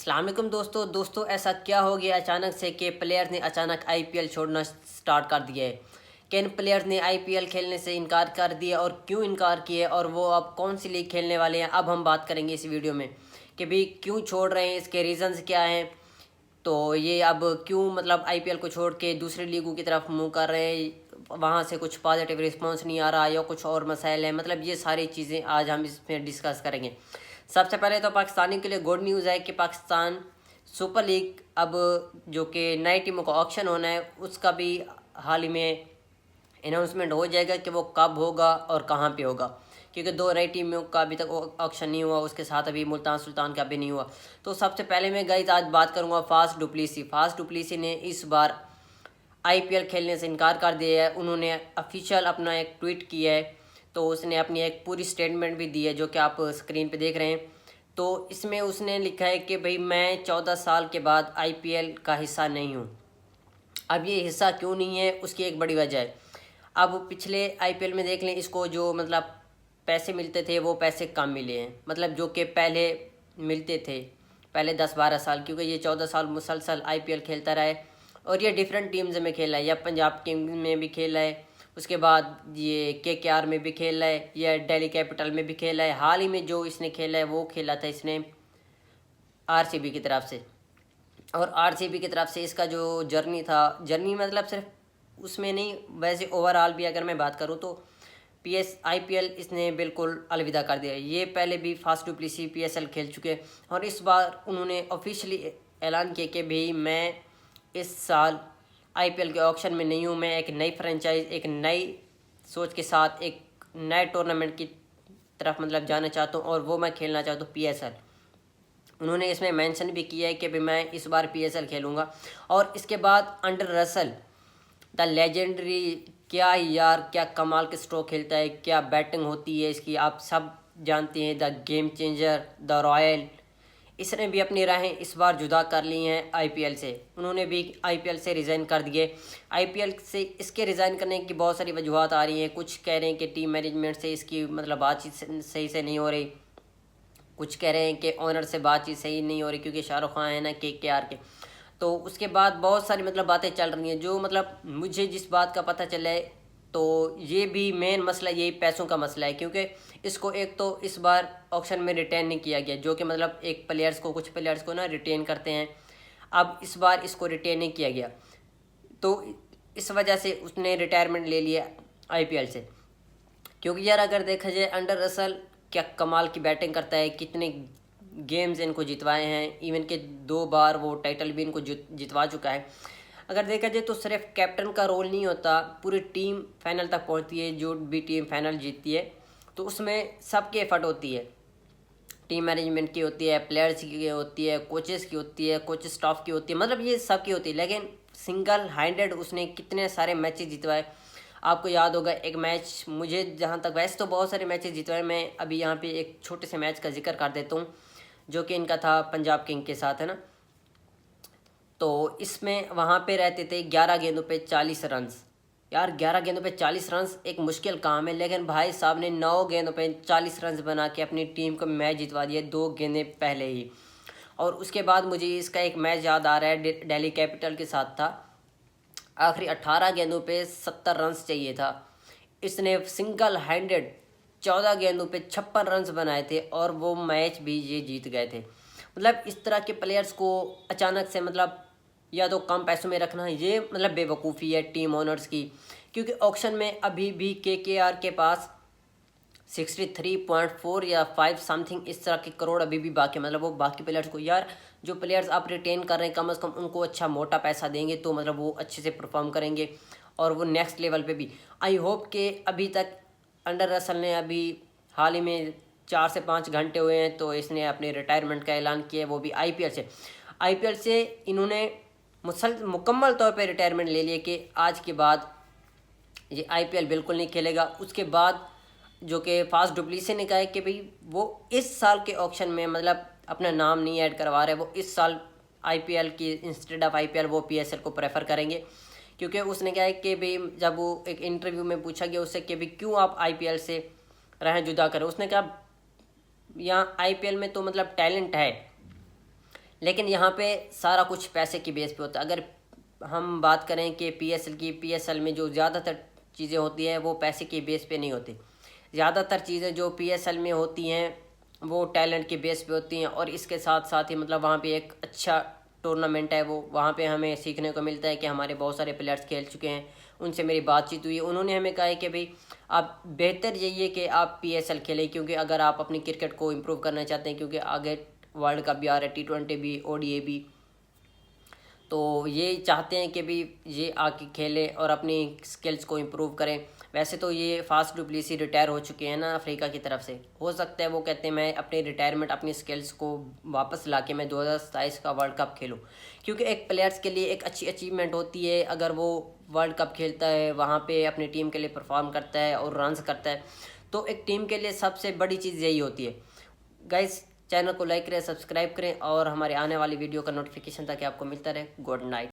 अस्सलाम वालेकुम दोस्तों ऐसा क्या हो गया अचानक से कि प्लेयर्स ने अचानक आईपीएल छोड़ना स्टार्ट कर दिया है। किन प्लेयर्स ने आईपीएल खेलने से इनकार कर दिया और क्यों इनकार किए और वो अब कौन सी लीग खेलने वाले हैं, अब हम बात करेंगे इस वीडियो में कि भाई क्यों छोड़ रहे हैं, इसके रीज़न्स क्या हैं। तो ये अब क्यों मतलब आईपीएल को छोड़ के दूसरी लीगों की तरफ मुँह कर रहे हैं, वहाँ से कुछ पॉजिटिव रिस्पॉन्स नहीं आ रहा या कुछ और मसाइल हैं। मतलब ये सारी चीज़ें आज हम इसमें डिस्कस करेंगे। सबसे पहले तो पाकिस्तानी के लिए गुड न्यूज़ है कि पाकिस्तान सुपर लीग अब जो कि नई टीमों का ऑक्शन होना है उसका भी हाल ही में अनाउंसमेंट हो जाएगा कि वो कब होगा और कहाँ पे होगा, क्योंकि दो नई टीमों का अभी तक ऑक्शन नहीं हुआ, उसके साथ अभी मुल्तान सुल्तान का भी नहीं हुआ। तो सबसे पहले मैं गाइस आज बात करूँगा फास्ट डुप्लेसी ने इस बार आईपीएल खेलने से इनकार कर दिया है। उन्होंने ऑफिशियल अपना एक ट्वीट किया है, तो उसने अपनी एक पूरी स्टेटमेंट भी दी है जो कि आप स्क्रीन पे देख रहे हैं। तो इसमें उसने लिखा है कि भाई मैं 14 साल के बाद आईपीएल का हिस्सा नहीं हूँ। अब ये हिस्सा क्यों नहीं है उसकी एक बड़ी वजह है। अब पिछले आईपीएल में देख लें, इसको जो मतलब पैसे मिलते थे वो पैसे कम मिले हैं, मतलब जो कि पहले मिलते थे पहले 10-12 साल, क्योंकि ये 14 साल मुसलसल आईपीएल खेलता रहा है और ये डिफरेंट टीम्स में खेला है, या पंजाब किंग्स में भी खेला है, उसके बाद ये केकेआर में भी खेला है, या दिल्ली कैपिटल में भी खेला है। हाल ही में जो इसने खेला है वो खेला था इसने आरसीबी की तरफ से, और आरसीबी की तरफ से इसका जो जर्नी मतलब सिर्फ उसमें नहीं, वैसे ओवरऑल भी अगर मैं बात करूँ तो पीएस आईपीएल इसने बिल्कुल अलविदा कर दिया है। ये पहले भी फास्ट डुप्लेसी पीएसएल खेल चुके हैं और इस बार उन्होंने ऑफिशियली ऐलान किया कि भाई मैं इस साल आईपीएल के ऑक्शन में नहीं हूँ, मैं एक नई फ्रेंचाइज, एक नई सोच के साथ एक नए टूर्नामेंट की तरफ मतलब जाना चाहता हूँ और वो मैं खेलना चाहता हूँ पीएसएल। उन्होंने इसमें मेंशन भी किया है कि भाई मैं इस बार पीएसएल खेलूँगा। और इसके बाद अंडर रसल द लेजेंडरी, क्या यार क्या कमाल के स्ट्रोक खेलता है, क्या बैटिंग होती है इसकी, आप सब जानते हैं, the game changer, the royal. इसने भी अपनी राहें इस बार जुदा कर ली हैं आईपीएल से। उन्होंने भी आईपीएल से रिज़ाइन कर दिए। आईपीएल से इसके रिज़ाइन करने की बहुत सारी वजूहत आ रही हैं। कुछ कह रहे हैं कि टीम मैनेजमेंट से इसकी मतलब बातचीत सही से नहीं हो रही, कुछ कह रहे हैं कि ऑनर से बातचीत सही नहीं हो रही क्योंकि शाहरुख खान है ना केकेआर के। तो उसके बाद बहुत सारी मतलब बातें चल रही हैं, जो मतलब मुझे जिस बात का पता चला है तो ये भी मेन मसला यही पैसों का मसला है, क्योंकि इसको एक तो इस बार ऑक्शन में रिटेन नहीं किया गया, जो कि मतलब एक प्लेयर्स को, कुछ प्लेयर्स को ना रिटेन करते हैं, अब इस बार इसको रिटेन नहीं किया गया। तो इस वजह से उसने रिटायरमेंट ले लिया आईपीएल से। क्योंकि यार अगर देखा जाए अंडर रसल क्या कमाल की बैटिंग करता है, कितने गेम्स इनको जितवाए हैं, इवन के 2 बार वो टाइटल भी इनको जितवा चुका है। अगर देखा जाए तो सिर्फ कैप्टन का रोल नहीं होता, पूरी टीम फाइनल तक पहुंचती है, जो भी टीम फाइनल जीतती है तो उसमें सबकी एफर्ट होती है, टीम मैनेजमेंट की होती है, प्लेयर्स की होती है, कोचेस की होती है, कोच स्टाफ की होती है, मतलब ये सब की होती है। लेकिन सिंगल हैंडेड उसने कितने सारे मैचेस जितवाए। आपको याद होगा एक मैच, मुझे जहाँ तक, वैसे तो बहुत सारे मैचेस जितवाए, मैं अभी यहाँ पे एक छोटे से मैच का जिक्र कर देता हूँ जो कि इनका था पंजाब किंग के साथ, है ना। तो इसमें वहाँ पे रहते थे 11 गेंदों पे 40 रन। यार 11 गेंदों पे 40 रन एक मुश्किल काम है, लेकिन भाई साहब ने 9 गेंदों पे 40 रन बना के अपनी टीम को मैच जितवा दिया 2 गेंदें पहले ही। और उसके बाद मुझे इसका एक मैच याद आ रहा है, दिल्ली कैपिटल के साथ था, आखिरी 18 गेंदों पे 70 रन चाहिए था, इसने सिंगल हैंडेड 14 गेंदों पे 56 रन बनाए थे और वो मैच भी ये जीत गए थे। मतलब इस तरह के प्लेयर्स को अचानक से मतलब या तो कम पैसों में रखना, ये मतलब बेवकूफ़ी है टीम ओनर्स की, क्योंकि ऑक्शन में अभी भी केकेआर के पास 63.4 या 5 समथिंग इस तरह के करोड़ अभी भी बाकी, मतलब वो बाकी प्लेयर्स को, यार जो प्लेयर्स आप रिटेन कर रहे हैं कम से कम उनको अच्छा मोटा पैसा देंगे तो मतलब वो अच्छे से परफॉर्म करेंगे और वो नेक्स्ट लेवल पे भी। आई होप कि अभी तक अंडर रसल ने अभी हाल ही में 4 से 5 घंटे हुए हैं तो इसने अपने रिटायरमेंट का ऐलान किया है, वो भी आईपीएल से इन्होंने मुकम्मल तौर पे रिटायरमेंट ले लिया कि आज के बाद ये आईपीएल बिल्कुल नहीं खेलेगा। उसके बाद जो कि फास्ट डुप्लेसी ने कहा है कि भाई वो इस साल के ऑक्शन में मतलब अपना नाम नहीं ऐड करवा रहे, वो इस साल आईपीएल की इंस्टेड ऑफ आईपीएल वो पीएसएल को प्रेफर करेंगे। क्योंकि उसने कहा है कि भाई जब वो एक इंटरव्यू में पूछा गया उससे कि भाई क्यों आप आईपीएल से राहें जुदा करें, उसने कहा यहाँ आईपीएल में तो मतलब टैलेंट है लेकिन यहाँ पे सारा कुछ पैसे की बेस पे होता है। अगर हम बात करें कि पीएसएल में जो ज़्यादातर चीज़ें होती हैं वो पैसे की बेस पे नहीं होती। ज़्यादातर चीज़ें जो पीएसएल में होती हैं वो टैलेंट के बेस पे होती हैं, और इसके साथ साथ ही मतलब वहाँ पे एक अच्छा टूर्नामेंट है वो, वहाँ पे हमें सीखने को मिलता है कि हमारे बहुत सारे प्लेयर्स खेल चुके हैं, उनसे मेरी बातचीत हुई, उन्होंने हमें कहा है कि भाई आप बेहतर यही है कि आप पीएसएल खेलें, क्योंकि अगर आप अपनी क्रिकेट को इम्प्रूव करना चाहते हैं, क्योंकि आगे वर्ल्ड कप भी आ रहा है, T20 भी, ODI भी, तो ये चाहते हैं कि भी ये आके खेलें और अपनी स्किल्स को इम्प्रूव करें। वैसे तो ये फास्ट डुप्लेसी रिटायर हो चुके हैं ना अफ्रीका की तरफ से, हो सकता है वो कहते हैं मैं अपनी रिटायरमेंट अपनी स्किल्स को वापस ला के मैं 2027 का वर्ल्ड कप खेलूं, क्योंकि एक प्लेयर्स के लिए एक अच्छी अचीवमेंट होती है अगर वो वर्ल्ड कप खेलता है, वहाँ पे अपनी टीम के लिए परफॉर्म करता है और रन्स करता है, तो एक टीम के लिए सबसे बड़ी चीज़ यही होती है। गाइस, चैनल को लाइक करें, सब्सक्राइब करें और हमारे आने वाली वीडियो का नोटिफिकेशन ताकि आपको मिलता रहे। Good night.